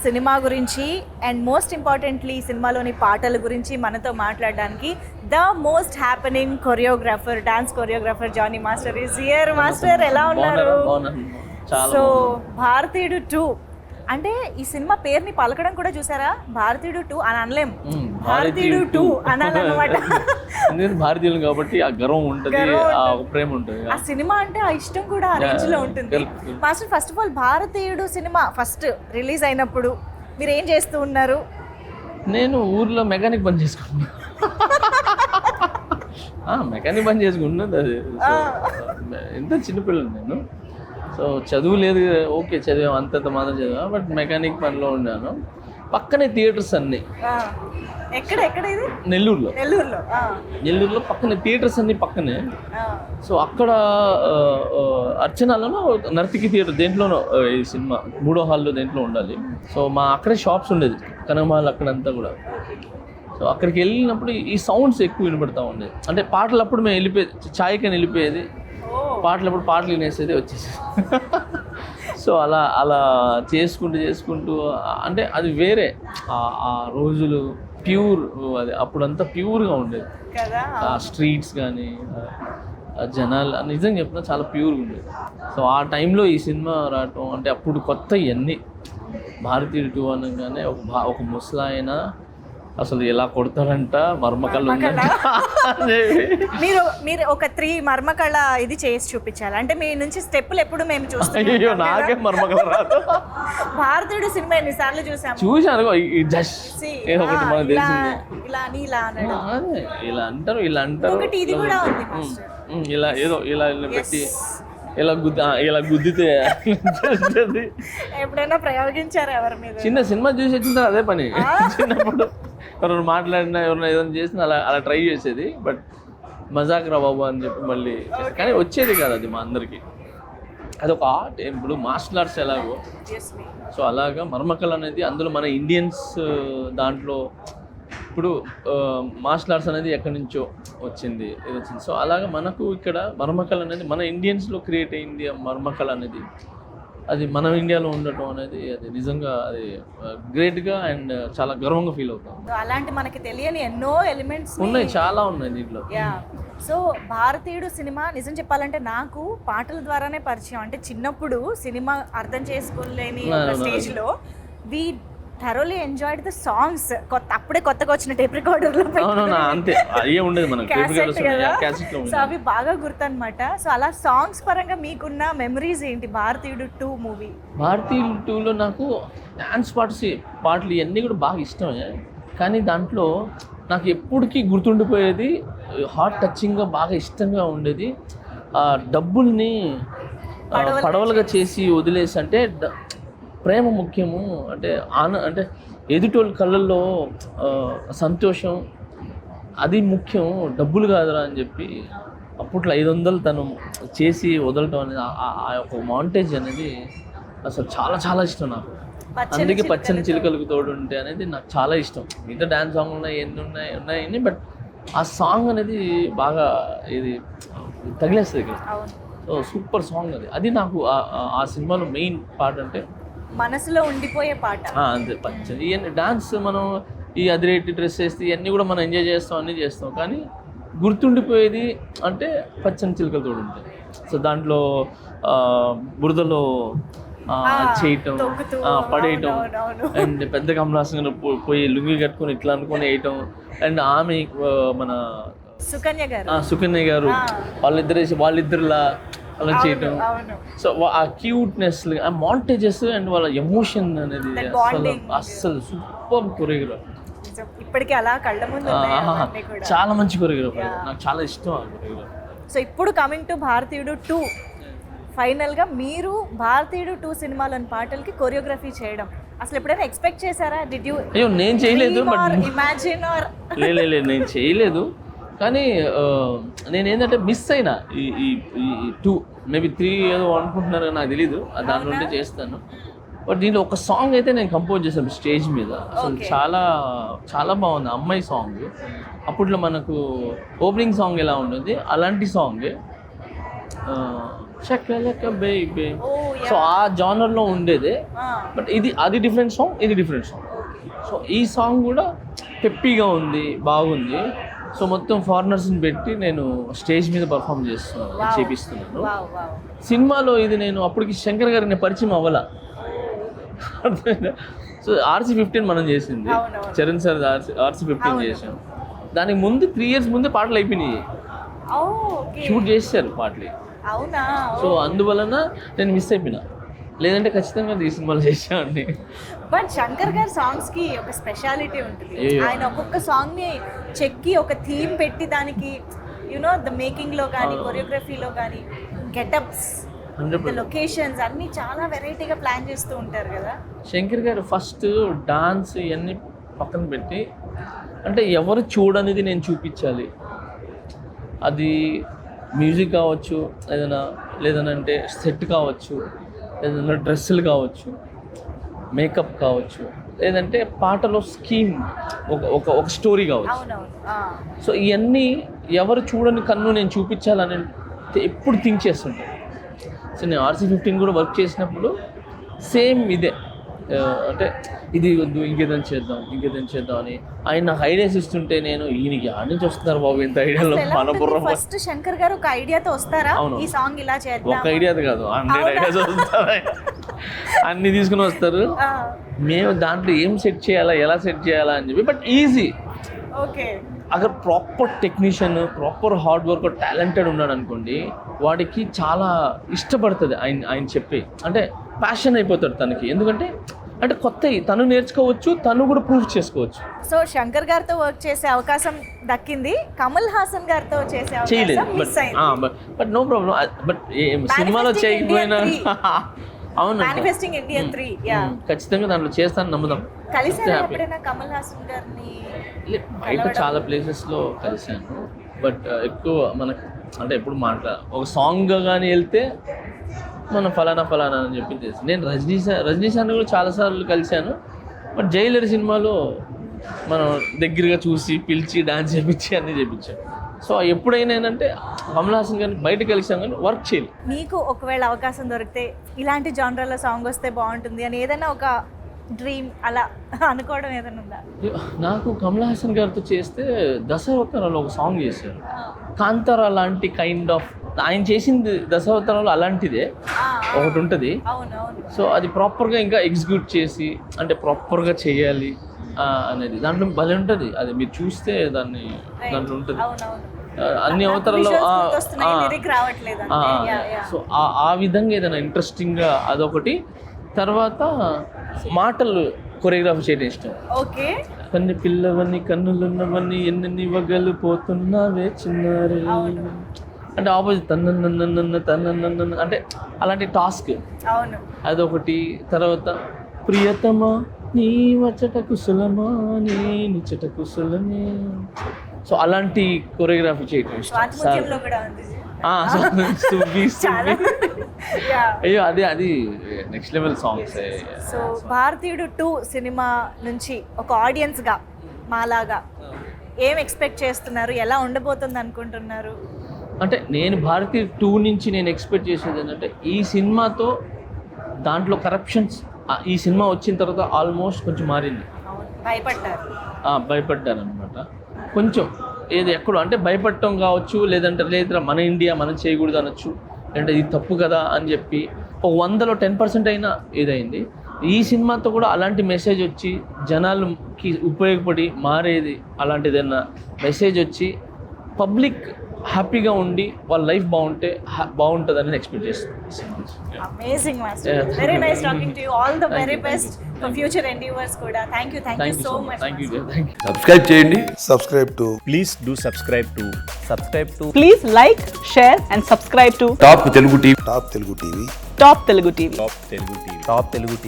Cinema గురించి and most importantly సినిమాలోని పాటల గురించి మనతో మాట్లాడడానికి the most happening choreographer, dance choreographer Jani master is here. Master ఎలా ఉన్నారు? సో భారతీయుడు 2 అంటే ఈ సినిమా పేరుని పలకడం కూడా చూసారా, భారతీయుడు 2 అని అనలేం, భారతీయుడు 2 అనాలన్నమాట. భారతీయులు కాబట్టి ఆ గర్వం ఉంటుంది, ఆ ప్రేమ ఉంటుంది, ఆ సినిమా అంటే ఆ ఇష్టం కూడా ఆ రేంజ్ లో ఉంటుంది. మాస్టర్, ఫస్ట్ ఆఫ్ ఆల్ భారతీయుడు సినిమా ఫస్ట్ రిలీజ్ అయినప్పుడు మీరు ఏం చేస్తూ ఉన్నారు? నేను ఊర్లో మెకానిక్ పని చేసుకుంటున్నా. మెకానిక్ పని చేసుకుంటున్నది. అది ఎంత చిన్నపిల్లలు నేను. సో చదువు లేదు, ఓకే చదివాం, అంతంత మాత్రం చదివా, బట్ మెకానిక్ పనిలో ఉన్నాను. పక్కనే థియేటర్స్ అన్నీ. ఎక్కడ ఎక్కడ ఇది? నెల్లూరులో. నెల్లూరులో పక్కనే థియేటర్స్ అన్నీ పక్కనే. సో అక్కడ అర్చనాలలో నర్తికి థియేటర్ దేంట్లోనో ఈ సినిమా 3వ హాల్లో దేంట్లో ఉండాలి. సో అక్కడే షాప్స్ ఉండేది, కనకమహల్ అక్కడంతా కూడా. సో అక్కడికి వెళ్ళినప్పుడు ఈ సౌండ్స్ ఎక్కువ వినపడతా ఉండేది. అంటే పాటలు అప్పుడు మేము వెళ్ళిపోయేది, ఛాయ్కని వెళ్ళిపోయేది, పాటలు వినేసేది, వచ్చేసి. సో అలా చేసుకుంటూ అంటే అది వేరే ఆ రోజులు ప్యూర్. అది అప్పుడంతా ప్యూర్గా ఉండేది. ఆ స్ట్రీట్స్ కానీ జనాలు నిజంగా చెప్పినా చాలా ప్యూర్గా ఉండేది. సో ఆ టైంలో ఈ సినిమా రావటం అంటే అప్పుడు కొత్త ఇవన్నీ. భారతీయుడు 2 అనగానే ఒక ముసలాయన అసలు ఎలా కొడతారంట, మర్మకళ్ళు మీరు ఒక 3 మర్మకళ ఇది చేసి చూపించాలి. అంటే మీ నుంచి స్టెప్పులు ఎప్పుడు మేము చూస్తాం. అయ్యో నాకే మర్మకళ రాదు. భారతీయుడు సినిమా ఎన్నిసార్లు చూసాను. ఒకటి మనకు తెలిసింది, ఇలా అంటారు ఒకటి ఇది కూడా ఉంది. ఇలా ఏదో ఇలా పెట్టి ఇలా గుద్దితే ఎప్పుడైనా ప్రయోగించారు ఎవరి మీద? చిన్న సినిమా చూసి వచ్చిందా అదే పని. చిన్నప్పుడు ఎవరైనా మాట్లాడినా ఎవరైనా ఏదైనా చేసినా అలా ట్రై చేసేది. బట్ మజాక్ రా బాబు అని చెప్పి మళ్ళీ, కానీ వచ్చేది కాదు అది మా అందరికీ. అదొక ఆర్ట్. ఇప్పుడు మార్షల్ ఆర్ట్స్ ఎలాగో, సో అలాగా మర్మకళ అనేది అందులో మన ఇండియన్స్ దాంట్లో. ఇప్పుడు మార్షల్ ఆర్ట్స్ అనేది ఎక్కడి నుంచో వచ్చింది. సో అలాగా మనకు ఇక్కడ మర్మకళ అనేది మన ఇండియన్స్లో క్రియేట్ అయింది. మర్మకళ అనేది అది మన ఇండియాలో ఉండటం అనేది అది నిజంగా అది గ్రేట్గా అండ్ చాలా గర్వంగా ఫీల్ అవుతాం. అలాంటి మనకి తెలియని ఎన్నో ఎలిమెంట్స్ ఉన్నాయి, చాలా ఉన్నాయి దీంట్లో. సో భారతీయుడు సినిమా నిజం చెప్పాలంటే నాకు పాటల ద్వారానే పరిచయం. అంటే చిన్నప్పుడు సినిమా అర్థం చేసుకోలేని స్టేజ్లో we thoroughly enjoyed the songs. అప్పుడే కొత్తగా వచ్చిన టేప్ రికార్డర్లో అంతే అయ్యే ఉండేది మనకి. సో అవి బాగా గుర్తనమాట. సో అలా సాంగ్స్ పరంగా మీకున్న మెమరీస్ ఏంటి భారతీయుడు 2 మూవీ? భారతీయుడు 2లో నాకు డాన్స్ పాటలు ఇవన్నీ కూడా బాగా ఇష్టమే. కానీ దాంట్లో నాకు ఎప్పటికీ గుర్తుండిపోయేది, హార్ట్ టచింగ్గా బాగా ఇష్టంగా ఉండేది, డబ్బుల్ని పడవలుగా చేసి వదిలేసి, అంటే ప్రేమ ముఖ్యము, అంటే అంటే ఎదుటోళ్ళ కళ్ళల్లో సంతోషం అది ముఖ్యం, డబ్బులు కాదురా అని చెప్పి అప్పట్లో 500 తను చేసి వదలటం అనేది ఆ యొక్క మాంటేజ్ అనేది అసలు చాలా చాలా ఇష్టం నాకు. అందుకే పచ్చని చిలుకలకు తోడు ఉంటే అనేది నాకు చాలా ఇష్టం. మిగతా డ్యాన్స్ సాంగ్ ఉన్నాయి, బట్ ఆ సాంగ్ అనేది బాగా ఇది తగిలేస్తుంది ఇక్కడ. సో సూపర్ సాంగ్ అది నాకు ఆ సినిమాలో మెయిన్ పార్ట్, అంటే మనసులో ఉండిపోయే పాట. అంతే పచ్చని ఇవన్నీ డాన్స్ మనం ఈ అదిరేటి డ్రెస్ వేస్తే ఇవన్నీ కూడా మనం ఎంజాయ్ చేస్తాం, అన్నీ చేస్తాం, కానీ గుర్తుండిపోయేది అంటే పచ్చని చిలుకలతో ఉంటాయి. సో దాంట్లో బురదలో చేయటం, పడేయటం, అండ్ పెద్ద కమలాసంగా పోయి లుంగి కట్టుకొని ఇట్లా అనుకొని వేయటం, అండ్ ఆమె మన సుకన్య గారు వాళ్ళిద్దరిలా అలా చేయటం. సో ఆ క్యూట్నెస్, ఆ మాంటేజెస్ అండ్ వాళ్ళ ఎమోషన్ అనేది అస్సలు సూపర్ కొరియోగ్రాఫ్. ఇప్పటికీ అలా కళ్ళ ముందు చాలా మంచి కొరియోగ్రాఫ్, నాకు చాలా ఇష్టం ఆ కొరియోగ్రాఫ్. సో ఇప్పుడు కమింగ్ టు భారతీయుడు 2, ఫైనల్గా మీరు భారతీయుడు 2 సినిమాలోని పాటలకి కొరియోగ్రఫీ చేయడం అసలు ఎప్పుడైనా ఎక్స్పెక్ట్ చేశారా? Did you? అయ్యో నేను చేయలేదు, ఇమాజిన్ ఆర్ నేను చేయలేదు. కానీ నేనేంటంటే మిస్ అయినా ఈ 2 మేబీ 3 ఏదో అనుకుంటున్నారు, నాకు తెలీదు, దాని నుండి చేస్తాను. బట్ దీంట్లో ఒక సాంగ్ అయితే నేను కంపోజ్ చేశాను స్టేజ్ మీద. అసలు చాలా చాలా బాగుంది అమ్మాయి సాంగ్. అప్పట్లో మనకు ఓపెనింగ్ సాంగ్ ఎలా ఉంటుంది అలాంటి song. Shakalaka baby. Oh, yeah. So ఆ జానర్లో ఉండేదే. బట్ అది డిఫరెంట్ సాంగ్, ఇది డిఫరెంట్ సాంగ్. సో ఈ సాంగ్ కూడా పెప్పీగా ఉంది, బాగుంది. సో మొత్తం ఫారినర్స్ని పెట్టి నేను స్టేజ్ మీద పర్ఫామ్ చేపిస్తున్నాను. సినిమాలో ఇది నేను అప్పటికి శంకర్ గారిని పరిచయం అవ్వాల. సో RC-15 మనం చేసింది, చరణ్ సార్ RC-15 చేసాం. దానికి ముందు 3 years ముందే పాటలు అయిపోయినాయి, షూట్ చేశారు పాటలు. అవునా? సో అందువలన నేను మిస్ అయిపోయినా, లేదంటే ఖచ్చితంగా ఈ సినిమాలో చేసామండి. బట్ శంకర్ గారి సాంగ్స్ కి ఒక స్పెషాలిటీ ఉంటుంది. ఆయన ఒక్కొక్క సాంగ్ ని చెక్కి ఒక థీమ్ పెట్టి దానికి ద మేకింగ్ లో కానీ కొరియోగ్రఫీలో కానీ గెటప్స్, లొకేషన్స్ అన్ని చాలా వెరైటీగా ప్లాన్ చేస్తూ ఉంటారు కదా శంకర్ గారు. ఫస్ట్ డాన్స్ ఇవన్నీ పక్కన పెట్టి, అంటే ఎవరు చూడనిది నేను చూపించాలి. అది మ్యూజిక్ కావచ్చు, లేదనంటే సెట్ కావచ్చు, ఏదైనా డ్రెస్సులు కావచ్చు, మేకప్ కావచ్చు, లేదంటే పాటలో స్కీమ్, ఒక స్టోరీ కావచ్చు. సో ఇవన్నీ ఎవరు చూడని కన్ను నేను చూపించాలని ఎప్పుడు థింక్ చేస్తుంటాను. సో నేను RC-15 కూడా వర్క్ చేసినప్పుడు సేమ్ ఇదే, అంటే ఇది వద్దు, ఇంకేదైనా చేద్దాం అని ఆయన నాకు ఐడియాస్ ఇస్తుంటే నేను ఈయనకి ఆడి నుంచి వస్తున్నారు బాబు ఇంత ఐడియాలో మన బుర్ర. ఫస్ట్ శంకర్ గారు ఒక ఐడియాతో వస్తారా, ఈ సాంగ్ ఇలా చేద్దాం, ఒక ఐడియాతో కాదు 100 ఐడియాస్ వస్తారు, అన్ని తీసుకుని వస్తారు. మేము దాంట్లో ఏం సెట్ చేయాలా, ఎలా సెట్ చేయాలా అని చెప్పి. But easy. ఓకే. అక్కడ proper technician, proper hard work, talented ఉన్నాడు అనుకోండి, వాడికి చాలా ఇష్టపడుతుంది ఆయన చెప్పి, అంటే ప్యాషన్ అయిపోతాడు తనకి. ఎందుకంటే అంటే కొత్తవి తను నేర్చుకోవచ్చు, తను కూడా ప్రూవ్ చేసుకోవచ్చు. సో శంకర్ గారితో వర్క్ చేసే అవకాశం దక్కింది, కమల్ హాసన్ గారితో చేసే అవకాశం మిస్ అయింది. But no problem. బట్ సినిమాలో చేయకపోయినా అవును, Manifesting Indian 3 ఖచ్చితంగా దాంట్లో చేస్తాను, నమ్ముదాం. కలిసారా ఎప్పుడైనా కమల్ హాసన్ గారిని? బయట చాలా ప్లేసెస్లో కలిశాను, బట్ ఎక్కువ మనకు అంటే ఎప్పుడు ఒక సాంగ్ కానీ వెళ్తే మనం ఫలానా అని చెప్పి తెలుసు. నేను రజనీ సార్ని కూడా చాలాసార్లు కలిశాను, బట్ జైలర్ సినిమాలో మనం దగ్గరగా చూసి పిలిచి డాన్స్ చేయించి అన్నీ చేయించాం. సో ఎప్పుడైనా ఏంటంటే కమల్ హాసన్ గారిని బయట కలిసాం కానీ వర్క్ చేయలేదు. మీకు ఒకవేళ అవకాశం దొరికితే ఇలాంటి జానర్లో సాంగ్ వస్తే బాగుంటుంది అని ఏదైనా ఒక డ్రీమ్ అలా అనుకోవడం ఏదైనా ఉందా? నాకు కమల్ హాసన్ గారితో చేస్తే దశావతారంలో ఒక సాంగ్ చేశారు, కాంతారా లాంటి కైండ్ ఆఫ్. ఆయన చేసింది దశావతారంలో అలాంటిదే ఒకటి ఉంటుంది. సో అది ప్రాపర్గా ఇంకా ఎగ్జిక్యూట్ చేసి, అంటే ప్రాపర్గా చేయాలి అనేది దాంట్లో భలే ఉంటుంది. అది మీరు చూస్తే దాంట్లో ఉంటుంది అన్ని అవతారాల్లో. సో ఆ విధంగా ఏదైనా ఇంట్రెస్టింగ్గా అదొకటి. తర్వాత మాటలు కొరియోగ్రఫీ చేయడం ఇష్టం. ఓకే. కన్ను పిల్లవన్నీ కన్నులున్నవన్నీ ఎన్ని వగలు పోతున్నావే చిన్నారే, అంటే ఆపోజిట్ తన్న అంటే అలాంటి టాస్క్ అదొకటి. తర్వాత ప్రియతమా నీ వచ్చట కుశలమా నీ నిచ్చట కుశలమే. సో అలాంటి కొరియోగ్రఫీ చేయడం ఇష్టం. అయ్యో అది నెక్స్ట్ లెవెల్ సాంగ్స్. సో భారతీయుడు 2 సినిమా నుంచి ఒక ఆడియన్స్గా మాలాగా ఏం ఎక్స్పెక్ట్ చేస్తున్నారు, ఎలా ఉండబోతుంది అనుకుంటున్నారు? అంటే నేను భారతీయుడు 2 నుంచి నేను ఎక్స్పెక్ట్ చేసేది ఏంటంటే, ఈ సినిమాతో దాంట్లో కరప్షన్స్ ఈ సినిమా వచ్చిన తర్వాత ఆల్మోస్ట్ కొంచెం మారింది. భయపడ్డారు అనమాట కొంచెం. ఎక్కడో అంటే భయపడటం కావచ్చు, లేదా మన ఇండియా మనం చేయకూడదు అనొచ్చు, అంటే ఇది తప్పు కదా అని చెప్పి 100లో 10% అయినా ఏదైంది. ఈ సినిమాతో కూడా అలాంటి మెసేజ్ వచ్చి జనాలకి ఉపయోగపడి మారేది, అలాంటిదైనా మెసేజ్ వచ్చి పబ్లిక్ హ్యాపీగా ఉండి వాళ్ళ లైఫ్ బాగుంటుందని ఎక్స్పెక్ట్ చేస్తున్నాను. Amazing master, very nice talking to you. All the very best for future endeavours కూడా. Thank you so much. Subscribe చేయండి. Please do subscribe to. Please like, share and subscribe to top Telugu TV. Top Telugu TV. Top Telugu TV.